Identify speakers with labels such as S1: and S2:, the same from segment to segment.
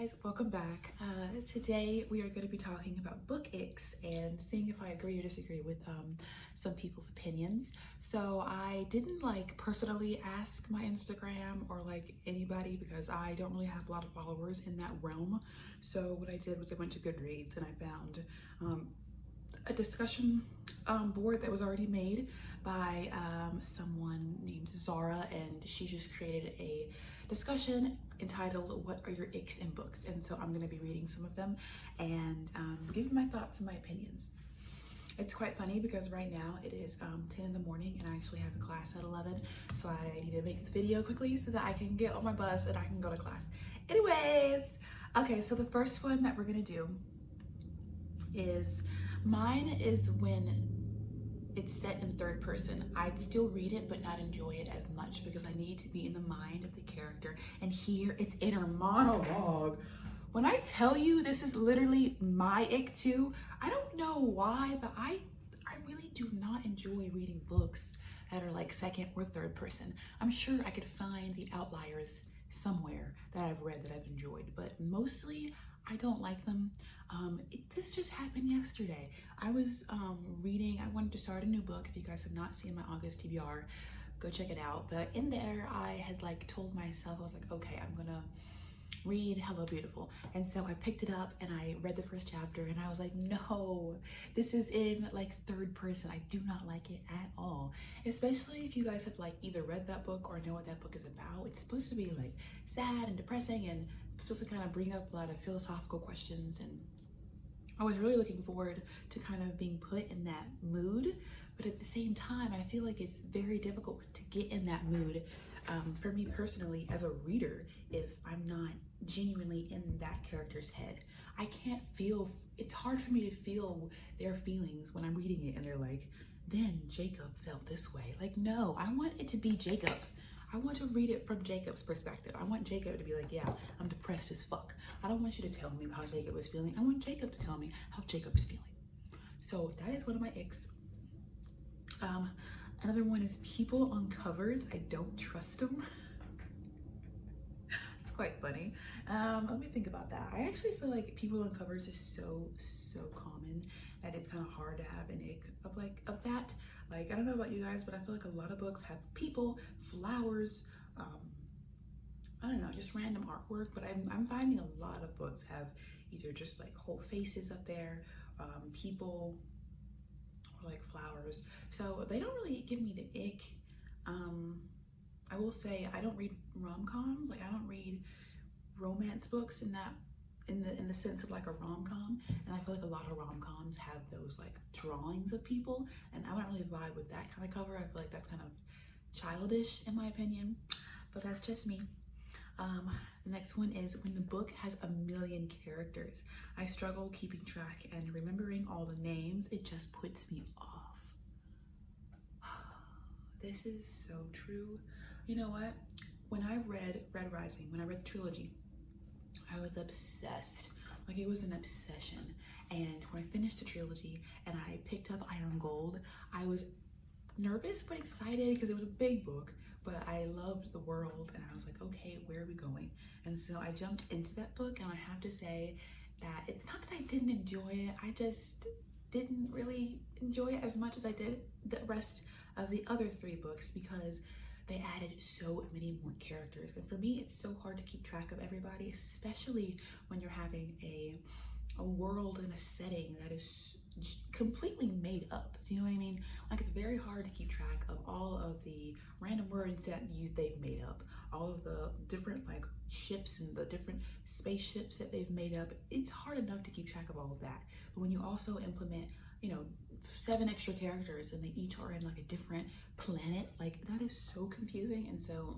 S1: guys, welcome back. Today we are going to be talking about book icks and seeing if I agree or disagree with some people's opinions. So I didn't personally ask my Instagram or anybody because I don't really have a lot of followers in that realm. So what I did was I went to Goodreads and I found a discussion board that was already made by someone named Zara, and she just created a discussion entitled "What are your icks in books?" And so I'm going to be reading some of them and giving my thoughts and my opinions. It's quite funny because right now it is 10 in the morning and I actually have a class at 11, so I need to make this video quickly so that I can get on my bus and I can go to class. Anyways, okay, so the first one that we're gonna do is, mine is when it's set in third person. I'd still read it but not enjoy it as much because I need to be in the mind of the character and hear its inner monologue. When I tell you this is literally my ick too, I don't know why, but I really do not enjoy reading books that are second or third person. I'm sure I could find the outliers somewhere that I've read that I've enjoyed, but mostly I don't like them. This just happened yesterday. I was reading, I wanted to start a new book. If you guys have not seen my August TBR, go check it out. But in there, I had told myself, I was like, okay, I'm gonna read Hello Beautiful. And so I picked it up and I read the first chapter and I was like, no, this is in third person. I do not like it at all. Especially if you guys have either read that book or know what that book is about. It's supposed to be sad and depressing and supposed to kind of bring up a lot of philosophical questions, and I was really looking forward to kind of being put in that mood. But at the same time, I feel like it's very difficult to get in that mood for me personally as a reader if I'm not genuinely in that character's head. I can't feel, it's hard for me to feel their feelings when I'm reading it and they're like, then Jacob felt this way. No, I want it to be Jacob. I want to read it from Jacob's perspective. I want Jacob to be like, yeah, I'm depressed as fuck. I don't want you to tell me how Jacob is feeling. I want Jacob to tell me how Jacob is feeling. So that is one of my icks. Another one is people on covers. I don't trust them. It's quite funny. Let me think about that. I actually feel like people on covers is so common that it's kind of hard to have an ick of that. I don't know about you guys, but I feel like a lot of books have people, flowers, I don't know, just random artwork. But I'm finding a lot of books have either just whole faces up there, people, or flowers. So they don't really give me the ick. I will say I don't read rom-coms. I don't read romance books in the sense of a rom-com, and I feel like a lot of rom-coms have those drawings of people, and I don't really vibe with that kind of cover. I feel like that's kind of childish in my opinion, but that's just me. The next one is when the book has a million characters. I struggle keeping track and remembering all the names. It just puts me off. This is so true. You know what? When I read Red Rising, when I read the trilogy, I was obsessed. It was an obsession. And when I finished the trilogy and I picked up Iron Gold, I was nervous but excited because it was a big book, but I loved the world and I was like, okay, where are we going? And so I jumped into that book, and I have to say that it's not that I didn't enjoy it, I just didn't really enjoy it as much as I did the rest of the other 3 books because they added so many more characters. And for me, it's so hard to keep track of everybody, especially when you're having a world and a setting that is completely made up. Do you know what I mean? It's very hard to keep track of all of the random words that they've made up, all of the different ships and the different spaceships that they've made up. It's hard enough to keep track of all of that. But when you also implement 7 extra characters and they each are in a different planet, that is so confusing. And so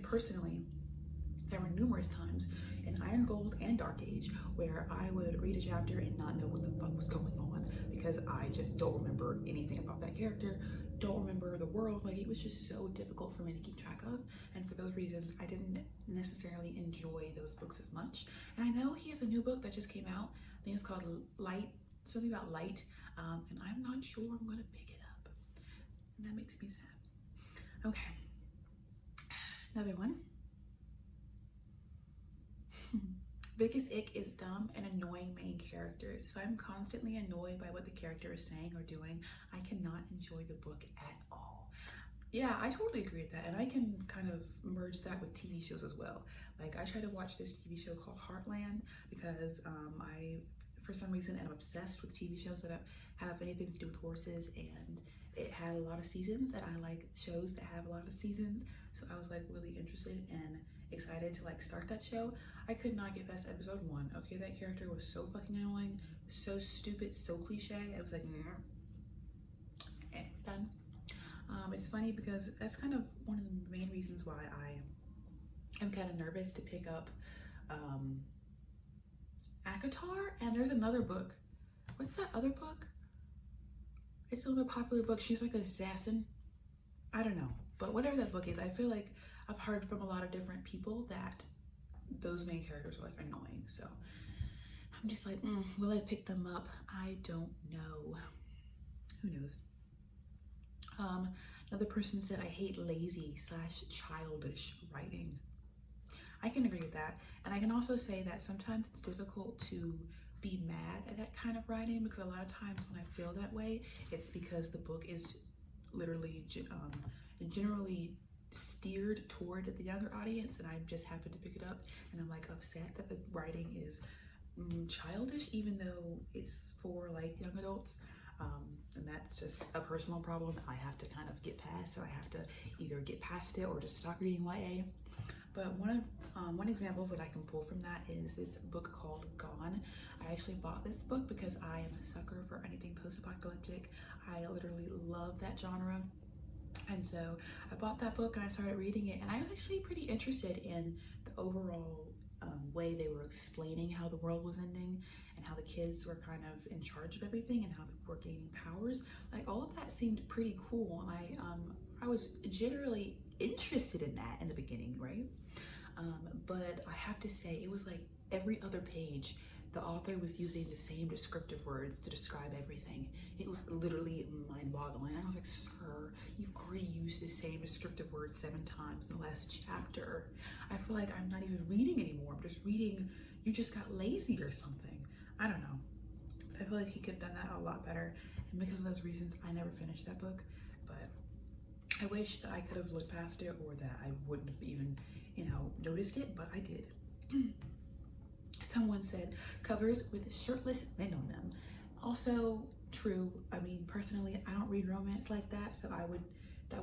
S1: personally, there were numerous times in Iron Gold and Dark Age where I would read a chapter and not know what the fuck was going on because I just don't remember anything about that character, don't remember the world. It was just so difficult for me to keep track of, and for those reasons I didn't necessarily enjoy those books as much. And I know he has a new book that just came out. I think it's called Light, something about light, and I'm not sure I'm gonna pick it up, and that makes me sad. Okay, another one. Biggest ick is dumb and annoying main characters. If I'm constantly annoyed by what the character is saying or doing, I cannot enjoy the book at all. Yeah, I totally agree with that, and I can kind of merge that with TV shows as well. Like, I try to watch this TV show called Heartland because I, for some reason, am obsessed with TV shows that have anything to do with horses, and it had a lot of seasons, and I like shows that have a lot of seasons, so I was like really interested and excited to like start that show. I could not get past episode 1. Okay, that character was so fucking annoying, so stupid, so cliche. I was like, done. It's funny because that's kind of one of the main reasons why I am kind of nervous to pick up ACOTAR. And there's another book. What's that other book? It's a little popular book. She's like an assassin. I don't know, but whatever that book is, I feel like I've heard from a lot of different people that those main characters are like annoying. So I'm just like, will I pick them up? I don't know. Who knows? Another person said, I hate lazy / childish writing. I can agree with that. And I can also say that sometimes it's difficult to be mad at that kind of writing, because a lot of times when I feel that way, it's because the book is literally generally steered toward the younger audience, and I just happen to pick it up and I'm like upset that the writing is childish, even though it's for like young adults. And that's just a personal problem I have to kind of get past, so I have to either get past it or just stop reading YA. But one example that I can pull from that is this book called Gone. I actually bought this book because I am a sucker for anything post-apocalyptic. I literally love that genre. And so I bought that book and I started reading it, and I was actually pretty interested in the overall way they were explaining how the world was ending and how the kids were kind of in charge of everything and how people were gaining powers. Like, all of that seemed pretty cool, and I was generally interested in that in the beginning, right? But I have to say, it was like every other page the author was using the same descriptive words to describe everything. It was literally mind-boggling. I was like, sir, you've already used the same descriptive words 7 times in the last chapter. I feel like I'm not even reading anymore. I'm just reading, you just got lazy or something. I don't know. I feel like he could have done that a lot better. And because of those reasons, I never finished that book. But I wish that I could have looked past it, or that I wouldn't have even, noticed it, but I did. Someone said covers with shirtless men on them. Also true. I mean, personally, I don't read romance like that, so that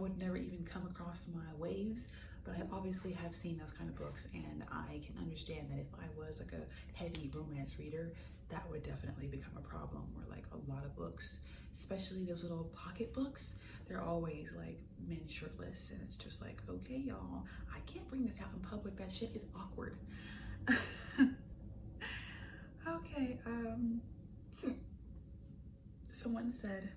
S1: would never even come across my waves. But I obviously have seen those kind of books, and I can understand that if I was like a heavy romance reader, that would definitely become a problem. Or like a lot of books, especially those little pocket books, they're always like men shirtless, and it's just like, okay, y'all, I can't bring this out in public. That shit is awkward. Okay, someone said,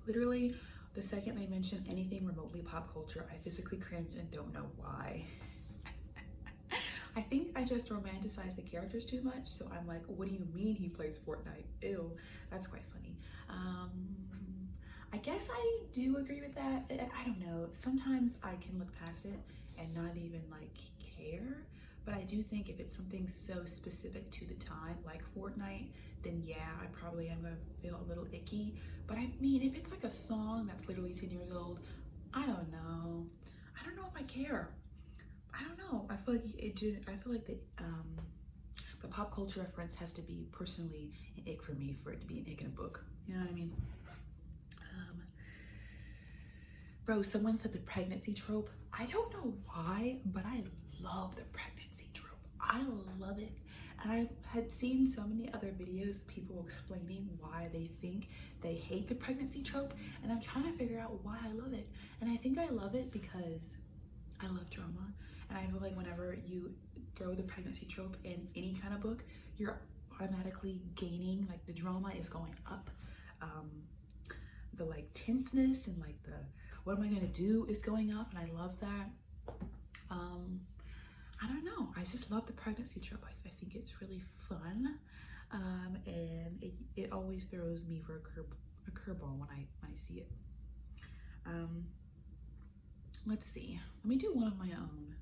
S1: literally the second they mention anything remotely pop culture, I physically cringe and don't know why. I think I just romanticize the characters too much, so I'm like, what do you mean he plays Fortnite? Ew, that's quite funny. I guess I do agree with that. I don't know, sometimes I can look past it and not even like care. But I do think if it's something so specific to the time, like Fortnite, then yeah, I probably am gonna feel a little icky. But I mean, if it's like a song that's literally 10 years old, I don't know. I don't know if I care. I don't know. I feel like the pop culture reference has to be personally an ick for me for it to be an ick in a book. You know what I mean? Bro, someone said the pregnancy trope. I don't know why, but I love the pregnancy trope. I love it. And I had seen so many other videos of people explaining why they think they hate the pregnancy trope, and I'm trying to figure out why I love it. And I think I love it because I love drama, and I feel like whenever you throw the pregnancy trope in any kind of book, you're automatically gaining, like the drama is going up. The like tenseness and like the what am I gonna do is going up, and I love that. I don't know, I just love the pregnancy trope. I think it's really fun, and it always throws me for a curveball when I see it. Let's see, let me do one of my own.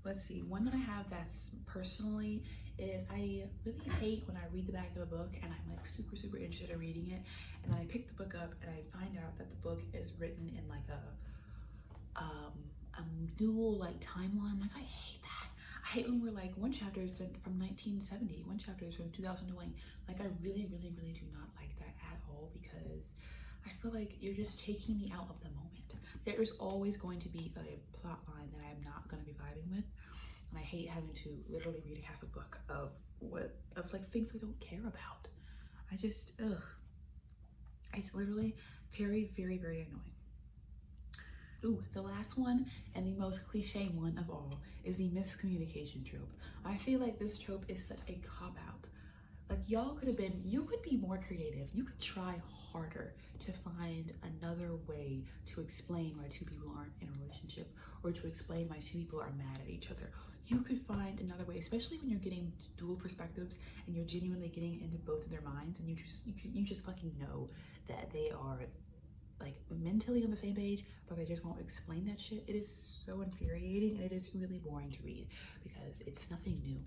S1: let's see, one that I have that's personally is I really hate when I read the back of a book and I'm like super interested in reading it, and then I pick the book up and I find out that the book is written in like a dual like timeline. Like I hate that. I hate when we're like one chapter is from 1970, one chapter is from 2020. Like I really do not like that at all, because I feel like you're just taking me out of the moment. There is always going to be a plot line that I'm not going to be vibing with, and I hate having to literally read half a book of like things I don't care about. I just ugh. It's literally very annoying. Ooh, the last one and the most cliche one of all is the miscommunication trope. I feel like this trope is such a cop-out. Like you could be more creative. You could try harder to find another way to explain why two people aren't in a relationship, or to explain why two people are mad at each other. You could find another way, especially when you're getting dual perspectives and you're genuinely getting into both of their minds, and you just fucking know that they are like mentally on the same page, but they just won't explain that shit. It is so infuriating, and it is really boring to read because it's nothing new.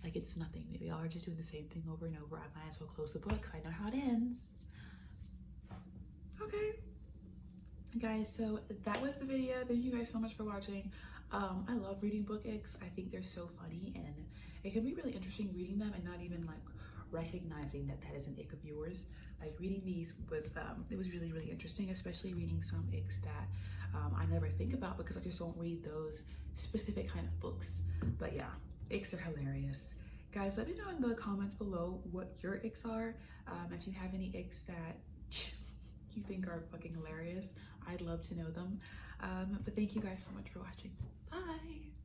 S1: Like it's nothing new. Y'all are just doing the same thing over and over. I might as well close the book because I know how it ends. Okay, guys, so that was the video. Thank you guys so much for watching. I love reading book icks. I think they're so funny, and it can be really interesting reading them and not even like recognizing that that is an ick of yours. Like reading these was it was really interesting, especially reading some icks that I never think about because I just don't read those specific kind of books. But yeah, icks are hilarious. Guys, let me know in the comments below what your icks are. If you have any icks that you think are fucking hilarious, I'd love to know them. But thank you guys so much for watching. Bye.